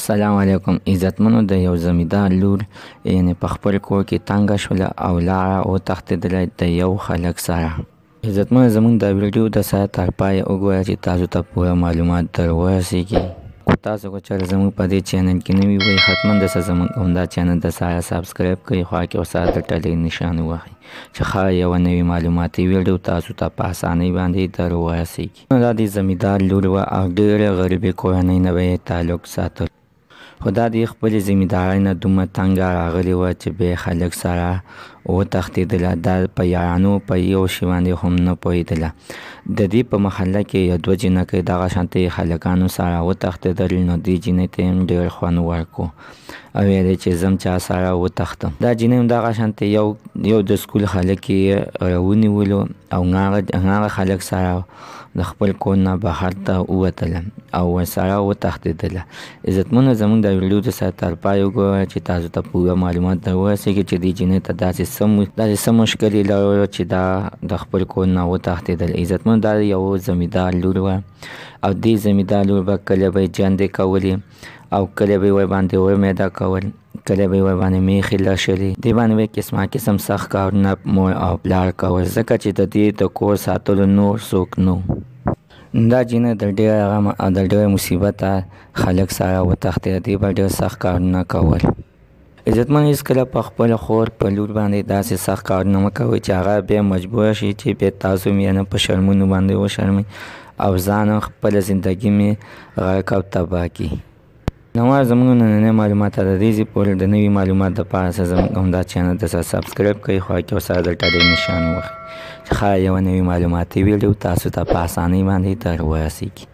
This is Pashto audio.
سلام علیکم. عزتمنو د یو زمیندار لور یعنې په خپل کور کې تنګه شوله او لاړه وتښتېدله د یو هلک سره. عزتمنو زموږ د ویډیو د سره تر پایه وګوره چې تاسو ته پوره معلومات در ورسېږي. خو تاسو که چېرې زموږ په دې چینل کې نوي وئ حتما دسه زموږ همدا چینل د سره سبسکرایب کړئ، خوا کې ورسره د ټلې نشان ووهئ چې ښه یوه نوې معلوماتي ویډیو تاسو ته په اسانۍ باندې در ورسېږي. دا د زمیندار لور وه او ډېرې غریبې کورنۍ نه به یې تعلق ساتلو، خو دا د خپلې زمیندارۍ نه دومره تنګه راغلې وه چې بیا هلک سره وتښتېدله. دا په یارانو په یو شي باندې هم نه پوهېدله. د دې په محله کې یو دوه جینکۍ دغه شانتې هلکانو سره وتښتېدل، نو دې جینۍ ته هم ډېر خوند ورکړو او ویل چې زم چا سره وتښتم. دا جینۍ هم دغه شانتې یو د سکول هلک یې راونیولو او هغه هلک سره د خپل کور نه بهر ته ووتله او ورسره وتښتېدله. عزتمنو زموږ د ویډیو د سره تر پایه وګوره چې تاسو ته پوره معلومات در ورسېږي چې دې جینۍ ته داسې څه مشکل یې لرلو چې دا د خپل کور نه وتښتېدل. عزتمنو دا یو زمیندار لور وه او دې زمیندار لور به کله به یې جندې کولې او کله به یې ورباندې ورمېده کول، کله به یې ورباندې میښې لشلې. دې باندې به یې قسمه قسم سخت کارونه مور او پلار کول، ځکه چې د دې د کور ساتلو نور څوک نه. دا جینۍ د ډېره غمه او د ډېره مصیبته هلک سره وتښتېده. دې به ډېر سخت کارونه کول. عزتمن هېڅکله په خپله خور په لور باندې داسې سخت کارونه مه کوئ چې هغه بیا مجبوره شي چې بیا تاسو مې په شرمونو باندې وشرمئ او ځان هم خپله زندګي مې غرق او تباه کړي. نو زموږ نننۍ معلومات د دې ځای پورې د نوي معلومات دپاره زموږ همدا چینل د سره سبسکرایب کړئ، خوا کې ورسره د ټلې نشان ووهئ چې ښه یوه نوې معلوماتي ویډیو تاسو ته په اسانۍ باندې در ورسېږي.